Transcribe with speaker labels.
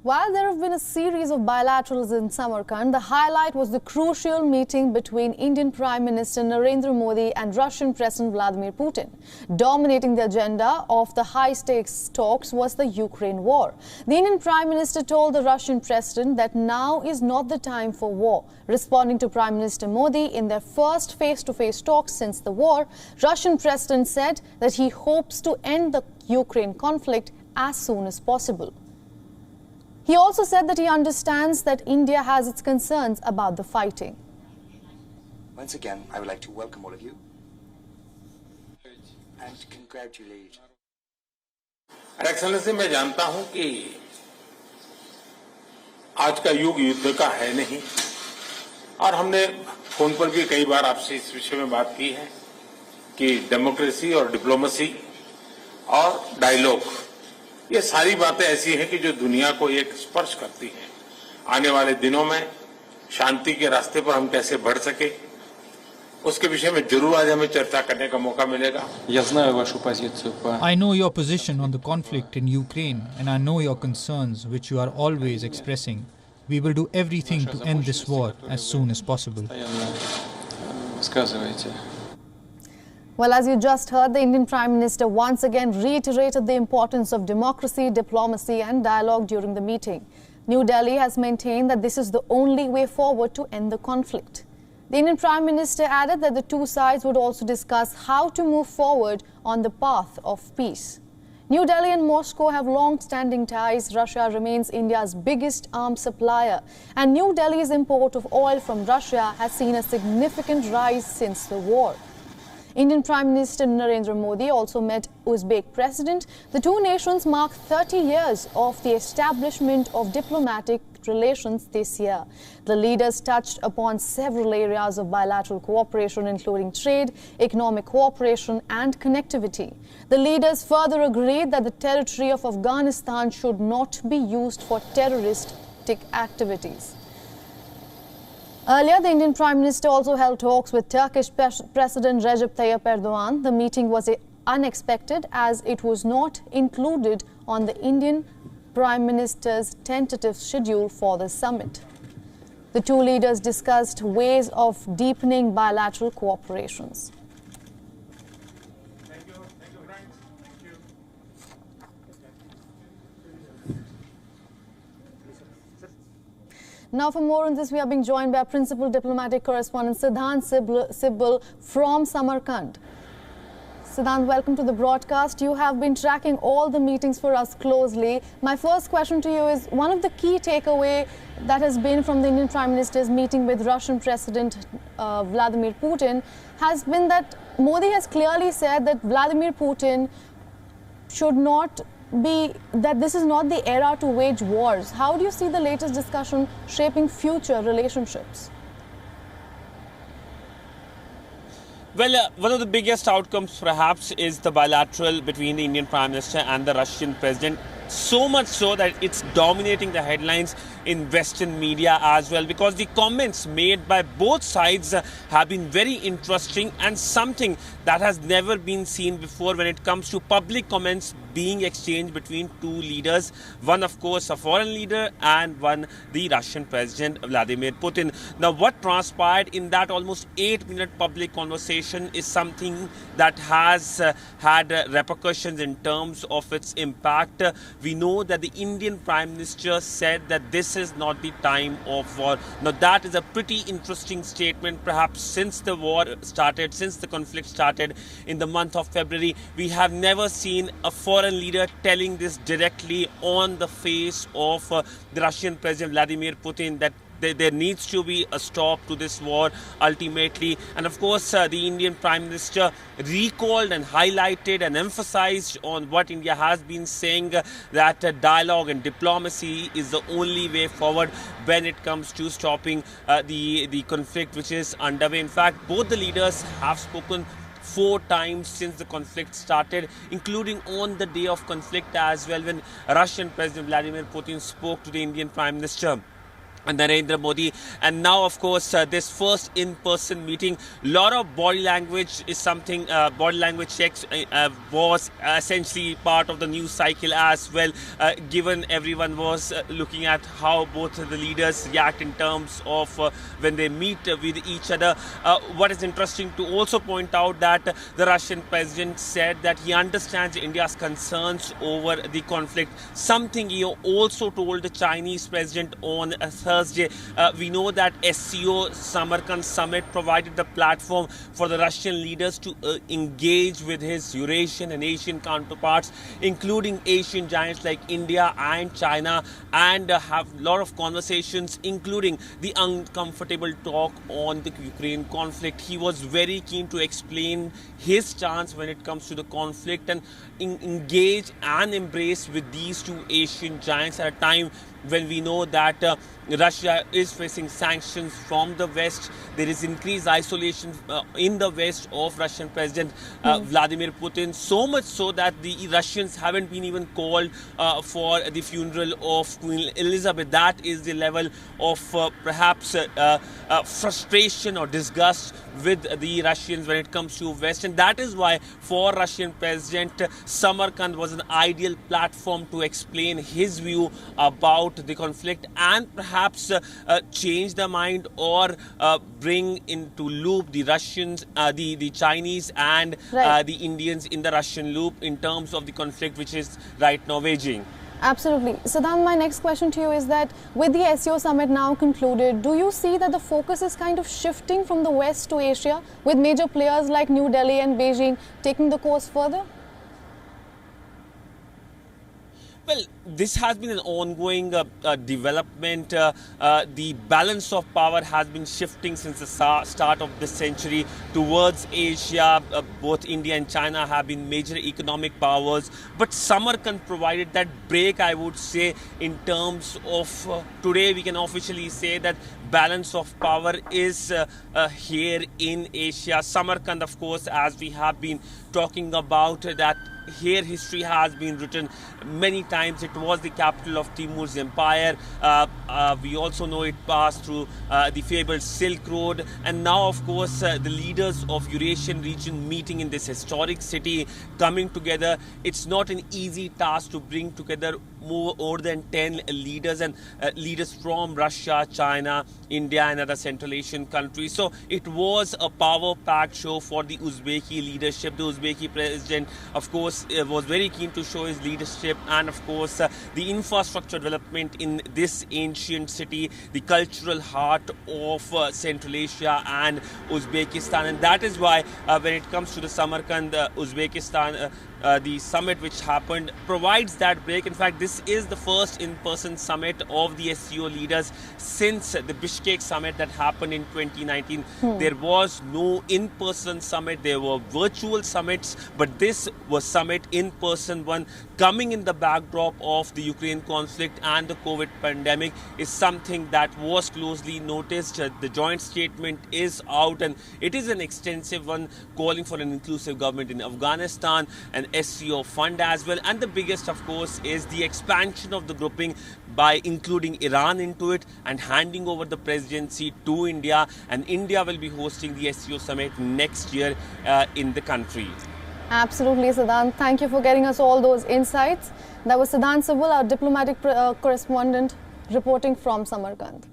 Speaker 1: While there have been a series of bilaterals in Samarkand, the highlight was the crucial meeting between Indian Prime Minister Narendra Modi and Russian President Vladimir Putin. Dominating the agenda of the high-stakes talks was the Ukraine war. The Indian Prime Minister told the Russian President that now is not the time for war. Responding to Prime Minister Modi in their first face-to-face talks since the war, Russian President said that he hopes to end the Ukraine conflict as soon as possible. He also said that he understands that India has its concerns about the fighting.
Speaker 2: Once again, I would like to welcome all of you and congratulate.
Speaker 3: Excellency, मैं जानता हूं कि आज का युग युद्ध का है नहीं, और हमने फोन पर भी कई बार आपसे इस विषय में बात की है कि डेमोक्रेसी और डिप्लोमेसी और डायलॉग, ये सारी बातें ऐसी हैं कि जो दुनिया को एक स्पर्श करती हैं। आने वाले दिनों में शांति के रास्ते पर हम कैसे बढ़ सके, उसके विषय में जरूर आज हमें चर्चा करने का मौका मिलेगा।
Speaker 4: I know your position on the conflict in Ukraine, and I know your concerns, which you are always expressing. We will do everything to end this war as soon as possible.
Speaker 1: Well, as you just heard, the Indian Prime Minister once again reiterated the importance of democracy, diplomacy and dialogue during the meeting. New Delhi has maintained that this is the only way forward to end the conflict. The Indian Prime Minister added that the two sides would also discuss how to move forward on the path of peace. New Delhi and Moscow have long-standing ties. Russia remains India's biggest arms supplier, and New Delhi's import of oil from Russia has seen a significant rise since the war. Indian Prime Minister Narendra Modi also met Uzbek President. The two nations mark 30 years of the establishment of diplomatic relations this year. The leaders touched upon several areas of bilateral cooperation, including trade, economic cooperation and connectivity. The leaders further agreed that the territory of Afghanistan should not be used for terroristic activities. Earlier, the Indian Prime Minister also held talks with Turkish President Recep Tayyip Erdogan. The meeting was unexpected as it was not included on the Indian Prime Minister's tentative schedule for the summit. The two leaders discussed ways of deepening bilateral cooperations. Now, for more on this, we are being joined by our principal diplomatic correspondent Siddhant Sibal from Samarkand. Siddhant, welcome to the broadcast. You have been tracking all the meetings for us closely. My first question to you is, one of the key takeaways that has been from the Indian Prime Minister's meeting with Russian President Vladimir Putin has been that Modi has clearly said that Vladimir Putin should not that this is not the era to wage wars. How do you see the latest discussion shaping future relationships?
Speaker 5: Well, one of the biggest outcomes perhaps is the bilateral between the Indian Prime Minister and the Russian President. So much so that it's dominating the headlines in Western media as well, because the comments made by both sides have been very interesting and something that has never been seen before when it comes to public comments being exchanged between two leaders. One, of course, a foreign leader, and one, the Russian President Vladimir Putin. Now, what transpired in that almost 8-minute public conversation is something that has had repercussions in terms of its impact. We know that the Indian Prime Minister said that this is not the time of war. Now, that is a pretty interesting statement. Perhaps since the war started, since the conflict started in the month of February, we have never seen a foreign leader telling this directly on the face of the Russian President Vladimir Putin, that there needs to be a stop to this war ultimately. And of course, the Indian Prime Minister recalled and highlighted and emphasized on what India has been saying, that dialogue and diplomacy is the only way forward when it comes to stopping the conflict which is underway. In fact, both the leaders have spoken 4 times since the conflict started, including on the day of conflict as well, when Russian President Vladimir Putin spoke to the Indian Prime Minister. Narendra Modi. And now, of course, this first in-person meeting, lot of body language is something, body language checks was essentially part of the news cycle as well, given everyone was looking at how both the leaders react in terms of when they meet with each other. What is interesting to also point out that the Russian president said that he understands India's concerns over the conflict, something he also told the Chinese president on Thursday. We know that SCO Samarkand summit provided the platform for the Russian leaders to engage with his Eurasian and Asian counterparts, including Asian giants like India and China, and have a lot of conversations, including the uncomfortable talk on the Ukraine conflict. He was very keen to explain his stance when it comes to the conflict and engage and embrace with these two Asian giants at a time when we know that Russia is facing sanctions from the West. There is increased isolation in the West of Russian President Vladimir Putin, so much so that the Russians haven't been even called for the funeral of Queen Elizabeth. That is the level of perhaps frustration or disgust with the Russians when it comes to West. And that is why for Russian President, Samarkand was an ideal platform to explain his view about the conflict and perhaps change the mind or bring into loop the Russians, the Chinese and the Indians in the Russian loop in terms of the conflict which is right now waging.
Speaker 1: Absolutely. Siddhant, my next question to you is that with the SCO summit now concluded, do you see that the focus is kind of shifting from the West to Asia, with major players like New Delhi and Beijing taking the course further?
Speaker 5: Well, this has been an ongoing development. The balance of power has been shifting since the start of this century towards Asia. Both India and China have been major economic powers. But Samarkand provided that break, I would say, in terms of today we can officially say that balance of power is here in Asia. Samarkand, of course, as we have been talking about, that here history has been written many times. It was the capital of Timur's empire. We also know it passed through the fabled Silk Road, and now of course the leaders of Eurasian region meeting in this historic city, coming together. It's not an easy task to bring together more than 10 leaders and leaders from Russia, China, India and other Central Asian countries. So it was a power-packed show for the Uzbeki leadership. The Uzbeki president, of course, was very keen to show his leadership, and of course the infrastructure development in this ancient city, the cultural heart of Central Asia and Uzbekistan. And that is why when it comes to the Samarkand, Uzbekistan, the summit which happened provides that break. In fact, this is the first in-person summit of the SCO leaders since the Bishkek summit that happened in 2019. There was no in-person summit. There were virtual summits, but this was summit in-person one, coming in the backdrop of the Ukraine conflict and the COVID pandemic, is something that was closely noticed. The joint statement is out, and it is an extensive one calling for an inclusive government in Afghanistan, an SCO fund as well, and the biggest of course is the expansion of the grouping by including Iran into it and handing over the presidency to India, and India will be hosting the SCO summit next year in the country.
Speaker 1: Absolutely, Siddhant. Thank you for getting us all those insights. That was Siddhant Sibul, our diplomatic correspondent, reporting from Samarkand.